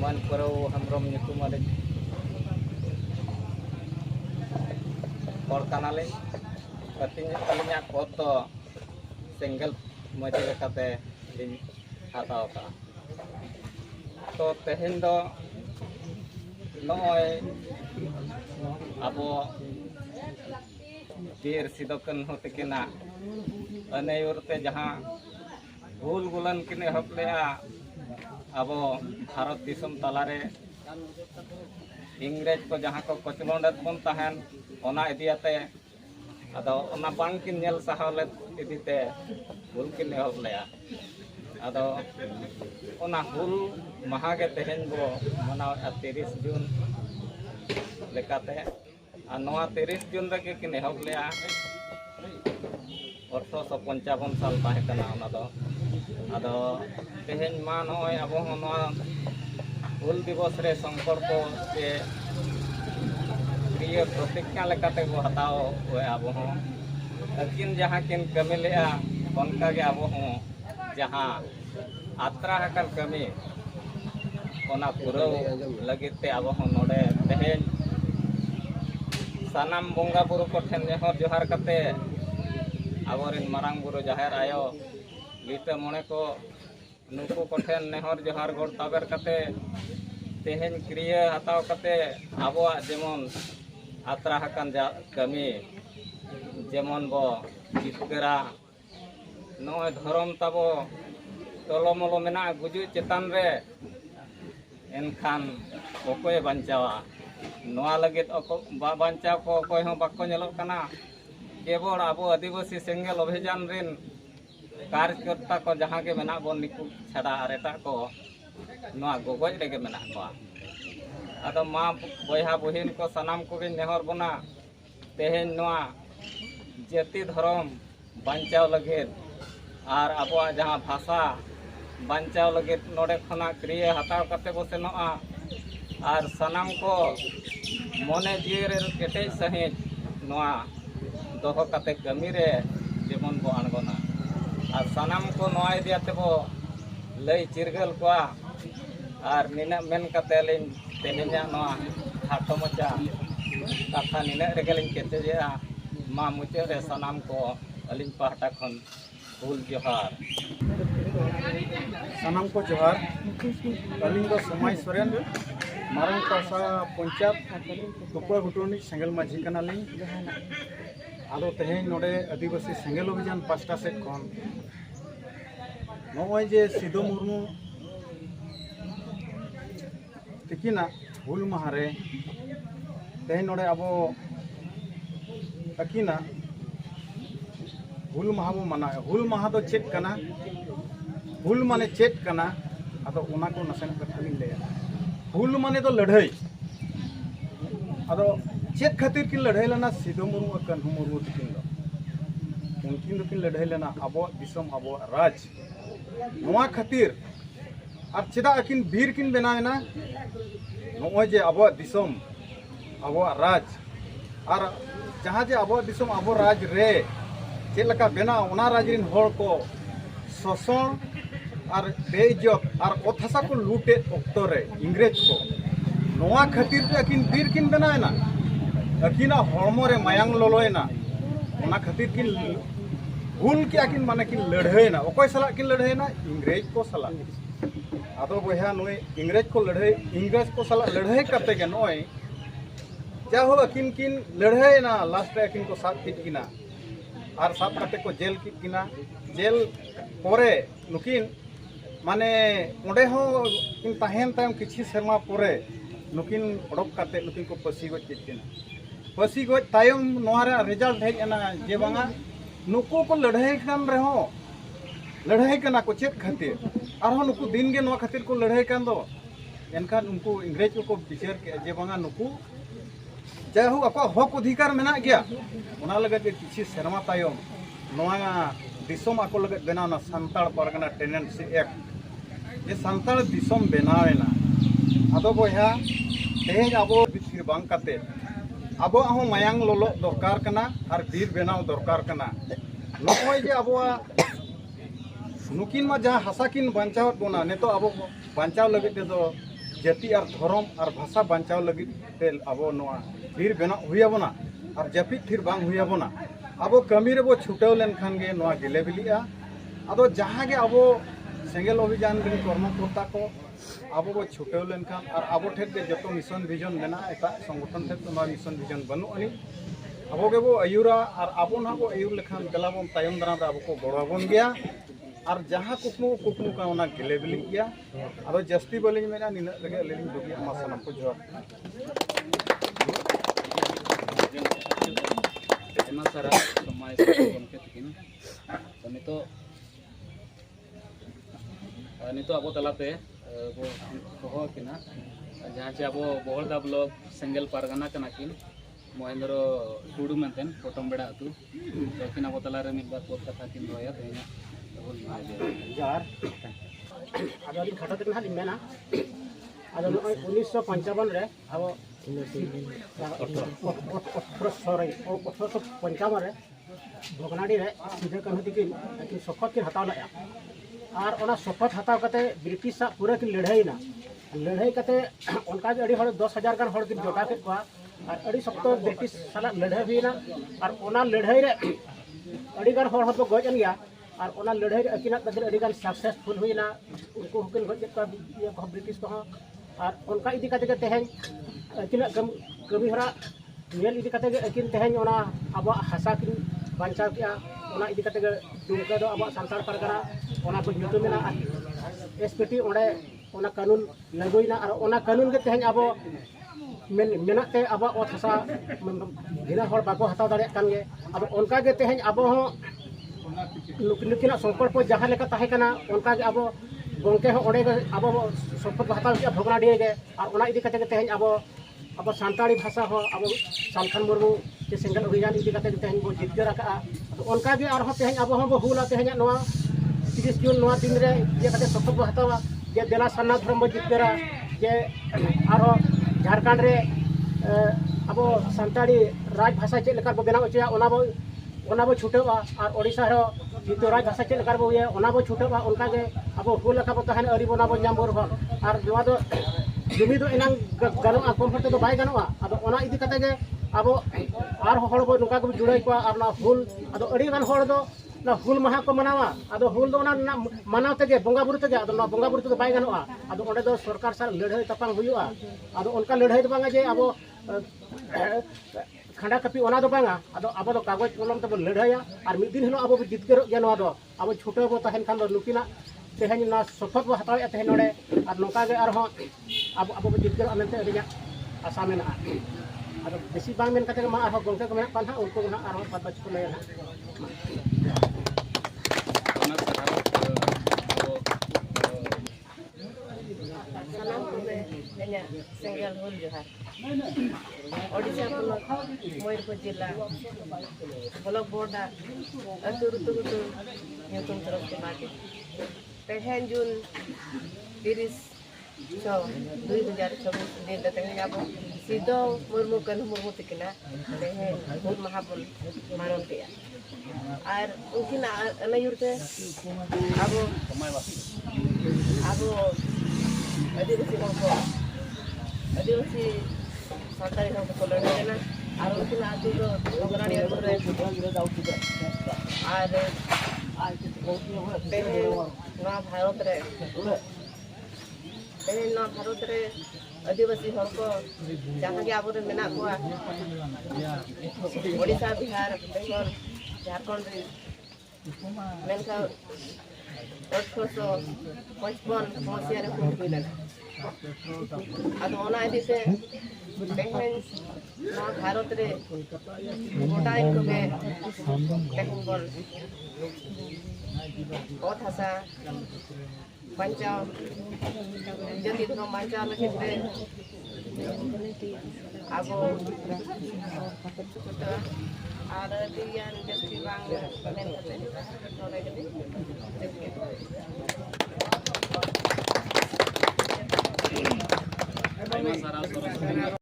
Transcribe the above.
मन परव हमरम निकुम वाले और कनाले कतिन अलिया पद तो सिंगल मजे लेकाते लिन हाताव का तो तेहेन दो नय अबो बीर सिदो कान्हू तकिना अनेयुरते जहाँ भूल गुलन किन एहब लेआ अब भारत दिसम तलारे इंग्रेज को जहाँ को कचलोंडत बन तहन ओना इदियाते अदो ओना बांग किन नेल सहावले इदीते भूल किन एहब लेआ अदो ओना हुल महा के तेहेन बो मनाव 30 जून लेकाते आ नवा 30 जून रगे किन एहब लेआ 1855 साल ताहे कना ओना दो अदो तेहेन मा नय अबो नवा हुल दिवस रे संकल्प को से प्रिय प्रतिज्ञा लेकाते को हताओ अबो अकिन जहाँ किन कमी लेआ उनका के अबो जहाँ आत्रा हकन कमी ओना पुरव लगिते अबो नोडे तेहेन सानाम बोंगा बुरु को ठेन नेहर जोहार कते आबोरिन मारांग बुरु जाहेर आयो लीटा मोने को नुकु को ठेन नेहर जोहार गोड़ ताबर कते तेहेन क्रिया हताव कते आबोआ जेमन आत्रा हकन जा कमी जेमन बो जितगरा नय धर्म तबो टोलोमलो मेना गुजु चेतान रे एनखान ओकोय बांचावा नोआ लगित बांचाव को ओकोय हो बाको नेलोग कना केवल अब आदिवासी सेंगल अभियान रिन कार्यकर्ता को जहाँ के मेना बन निकु छाड़ा और एटा को नोआ गोगज रेगे मेना को अदो मा बयहा बहिन को सनाम को गे नेहर बना तेहेन नोआ जाति धर्म बांचाव लगित और अब जहाँ भाषा बांचाव लगित नोडे खना क्रिया हताव कते बो सेनोआ और सनाम को मने जीवे रे केटेज सहित नोआ दोहो कते कमी रे जेमन बो आणगोना और सनाम को नोआ इदियाते बो लई चिरगल को और निना मेन कते लिन तेहेन्या नोआ हाटो मचा कथा निना रेगेलिन केतेजेआ मा मुचे रे सनाम को अलिन पाहटा खन हुल जोहार सनाम को जोहार अलिन दो समाय सोरेन मारंग पासा पंचायत टुकड़ा घुटुनी सेंगल माझी कनालिन आदो तेहेन नोडे आदिवासी सेंगल अभियान पास्टा सेट खन नय जे सिदो मुर्मू तिकिना हुल माहारे तेहेन नोडे अबो अकिना हुल माहा बो माना हुल माहा दो चेक कना हुल माने चेक कना आदो ओना को नसेन कथा लिन लेया हुल माने तो लड़ाई आदो चेक खातिर किन लड़ाई लेना सिदो मुर्मू और कान्हू मुर्मू तकिन दो उनकिन दो किन लड़ाई लेना अबो दिसम अबो राज नोआ खातिर और चेदा अकिन वीर किन बनावेना नोय जे अबो दिसम अबो राज और जहाँ जे अबो दिसम अबो राज रे चेलका बेना ओना राज रिन होड़ को शोषण और बेइज्जत और ओथासा को लूटे ओक्तो रे इंग्रेज को नोआ खातिर ते अकिन वीर किन बनावेना अकिना हड़मो रे मायांग लोलोयना ओना खातिर किन भूल के अकिन माने किन लड़ाईना ओकोय सला किन लड़ाईना इंग्रेज को सला आदो बया नोय इंग्रेज को सला लड़ाई करते के नोय जाहो अकिन किन लड़ाईना लास्ट रे अकिन को साथ किट किना और साथ करते को जेल किट किना जेल पोरे नुकिन माने ओंडे हो किन ताहेन तायम किछि शर्मा पोरे नुकिन ओडक करते नुकिन को पसी गज किट किना पसी गज तायम नोहारे रिजल्ट हेज एना जे बांगा नुकु को लड़ाई कान रहो लड़ाई कना को चेत खातिर आरो नुकु दिन गे नोआ खातिर को लड़ाई कान दो एनखान उनको इंग्रेज को विचार के जे बांगा नुकु जाहो आपा हक अधिकार मेना गया ओना लगे के किछि शर्मा तायम नोआ दिसम आको लगे बनावना संताल परगना टेनेंसी एक्ट ये संताल दिसम बनावेना आदो बया तेज आबो बिथिर बांग काते आबो आहो मायांग लोलो दरकार कना और वीर बनाव दरकार कना नोय जे आबो नुकिन मा जहाँ हासा किन बांचाव बोना नेतो आबो बांचाव लगे ते दो जाति और धर्म और भाषा बांचाव लगित ते अब नोआ बीर बेना हुयाबोना और जपित थिर बांग हुयाबोना अब कमी रे बो छुटाव लेनखान गे नोआ गेले बिलिया आदो जहां गे अब सेंगेल अभियान रे कर्मकर्ता को अब बो छुटाव लेनखान और अब ठेक गे जतो मिशन विजन मेना एटा संगठन ठेक नोआ मिशन विजन बनु अनि अब गे बो अयुरा और अब ना बो अयुर लेखान गला बो तायम दाराम रे अब को गड़ाबोन गया और जहाँ कुकमु कुकमु का ओना गेले बिली गया अब जस्ती बोलिंग मेना निना लगे लेलिंग दुगी आमा सनम को जोर ᱟᱭᱢᱟ ᱥᱟᱨᱦᱟᱣ ᱥᱚᱢᱟᱡᱽ ᱜᱚᱢᱠᱮ ᱛᱟᱹᱠᱤᱱ ᱱᱤᱛᱚᱜ ᱟᱵᱚ ᱛᱟᱞᱟᱛᱮ ᱵᱚ ᱦᱚᱦᱚ ᱟᱹᱠᱤᱱᱟ ᱡᱟᱦᱟᱸ ᱪᱮ ᱟᱵᱚ ᱵᱚᱦᱚᱲᱫᱟ ᱵᱞᱚᱠ ᱥᱮᱸᱜᱮᱞ ᱯᱟᱨᱜᱟᱱᱟ ᱠᱟᱱᱟ ᱠᱤᱱ ᱢᱚᱦᱮᱱᱫᱨᱚ ᱴᱩᱰᱩ ᱢᱮᱱᱛᱮᱱ ᱯᱚᱴᱚᱢ ᱵᱮᱲᱟ ᱟᱹᱛᱩ ᱟᱹᱠᱤᱱ ᱟᱵᱚ ᱛᱟᱞᱟᱨᱮ ᱢᱤᱫ ᱵᱟᱨ ᱯᱚᱫ ᱠᱟᱛᱷᱟ ᱠᱤᱱ ᱨᱚᱲᱟ ᱛᱮᱦᱮᱧᱟᱜ ᱡᱚᱦᱟᱨ ᱟᱫᱚ ᱟᱹᱞᱤᱧ ᱠᱷᱟᱴᱚ ᱛᱮ ᱱᱟᱦᱟᱜ ᱞᱤᱧ ᱢᱮᱱᱟ ᱟᱫᱚ ᱱᱚᱜᱼᱚᱭ 1955 ᱨᱮ ᱟᱵᱚ 1855 ᱨᱮ भोगनाडी रे सीधे कन्हू तकिन शपथ किन हताव लगा और ओना शपथ हताव कते ब्रिटिश सा पूरा किन लड़ाईना लड़ाई कते उनका जे अड़ी हड़ 10,000 गान हड़ किन जोटा के और अड़ी सख्तो ब्रिटिश साला लड़ाई हुईना और ओना लड़ाई रे अड़ी गान हड़ हतो गजन गया और ओना लड़ाई रे अकिना तकिन अड़ी गान सक्सेसफुल हुईना उनको हुकिन गज का ब्रिटिश को और उनका इदी कते तेहन अकिना कमी हरा मेल इदी कते अकिन तेहन ओना अब हासा किन बांचाव किया ओना इदी कते दुमका दो अब संसार परगना ओना को जुटो मेना एसपीटी ओडे ओना कानून लागुइना और ओना कानून के तेहन अब मेनाते अब ओत हासा भिना हर बाको हताव दाड़े कान गे अब उनका के तेहन अब हो नुकिना संकट को जहां लेका ताहे कना उनका के अब गोंके हो ओडे अब संकट हताव किया भोगनाडी गे और ओना इदी कते तेहन अब सानताड़ी भाषा हो अब सालखान मुर्मू के सेंगल अभियान इदी कते तेहन बो जितगर आका तो उनका गे और तेहन अब हो बो हुला तेहन नोआ 30 जून नोआ दिन रे जे कते सफल बो हतावा जे देला सन्ना धर्म बो जितगरा जे और झारखंड रे अब सानताड़ी राज भाषा चे लेकर बो बेना ओचिया ओना बो छुटेवा और ओडिसा रो जितो राज भाषा चे लेकर बो ये ओना बो छुटेवा उनका गे अब हुला का बो तहन अरी बोना बो जाम बोर हो और नोआ दो जुमी दो इनांग गानो कम्फर्ट तो बाय गानो अब ओना इदी कते गे अब आर हड़ बो नुका को जुड़ाई को और ना हुल अब अड़ी गान हड़ दो ना हुल महा को मनावा अब हुल दो ना मनाव तेगे बंगा बुरु तेगे अब ना बंगा बुरु तो बाय गानो अब ओंडे दो सरकार सा लड़ाई तपांग हुयुआ अब उनका लड़ाई तो बांगा जे अब खंडा कपी ओना दो बांगा अब दो कागज कलम तब लड़ाया और मिद दिन हिलो अब जितकर गया नोआ दो अब छुटे बो तहन खान दो नुकिना तेहन ना शपथ बो हताव तेहन नोडे और नोका गे और अब जितकर अमेनते अडिया आशा मेना अब बेसी बांग मेन कते मा आरो गोंके को मेना पान उनको ना आरो बात बात को लेना सलाम को सेंगल हुल जोहार ओडिशा ब्लॉक मयूरभंज जिला ब्लॉक बोर्डा अतु ऋतु ᱧᱩᱛᱩᱢ तरफ के बाटे तेहन जून 30/6/2026 दिन तेहन अब सिदो मुर्मू कन्हू मुर्मू तकिना तेहन हुल माहा बन मानव पे और उनकिना अनायुर ते अब आदिवासी सानताड़ी हम को लड़े ना और उनकिना आदि दो भोगनाडी आदि रे और भारत रे आदिवासी हर को जहाँ के आबो मेना को ओडिशा बिहार बेंगल झारखंड रे मेनका 1855 मसीहा रे हुल हुई लगा अब ओना इदी से तेहन ना भारत रे गोटा इनको के तेहन बोल बहुत हसा बचाव जल्दी तो बचाव लगे थे अब और दियान जस्ती बांग मेन करते नोरे के ᱟᱭᱢᱟ ᱥᱟᱨᱦᱟᱣ